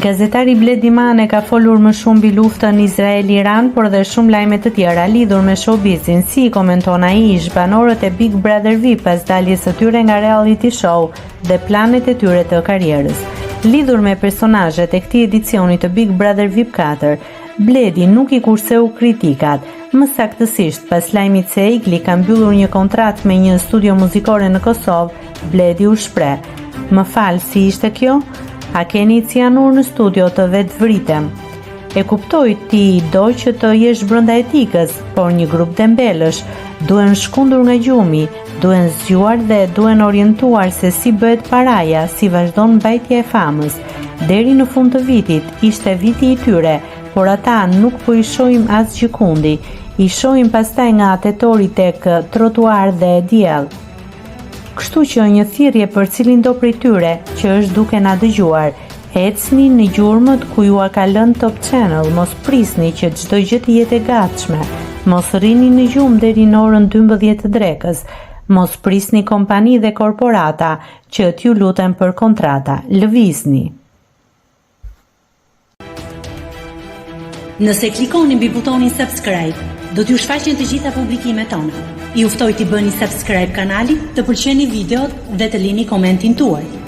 Gazetari Bledi Mane ka folur më shumë mbi luftën Izrael-Iran, por dhe shumë lajme të tjera lidhur me showbizin, si i komenton ai ish banorët e Big Brother VIP pas daljes së tyre nga reality show dhe planet e tyre të karrierës. Lidhur me personazhet e këtij edicioni të Big Brother VIP 4, Bledi nuk i kurseu kritikat, më saktësisht pas lajmit se Igli ka mbyllur një kontratë me një studio muzikore në Kosovë, Bledi u shpreh: "Më fal, si ishte kjo? A keni cianur në studio të vetë vritem? E kuptoj ti do që të jesh brenda etikës, por një grup dembelësh duhen shkundur nga gjumi, duhen zgjuar dhe duhen orientuar se si bëhet paraja, si vazhdon mbajtja e famës. Deri në fund të vitit ishte viti i tyre, por ata nuk po i shohim as gjikundi, i shohim pastaj nga tetori tek trotuar dhe diell. Kështu që një thirrje për cilin do prej tyre që është duke na dëgjuar, ecni në gjurmët ku ju a ka lënë Top Channel, mos prisni që çdo gjë të jetë e gatshme, mos rrini në gjumë deri në orën 12 të drekës, mos prisni kompani dhe korporata që t'ju lutem për kontrata, lëvizni." Nëse klikoni mbi butonin subscribe, do t'ju shfaqen të gjitha publikimet tona. Ju ftoj t'i bëni subscribe kanalit, të pëlqeni videot dhe të lini komentin tuaj.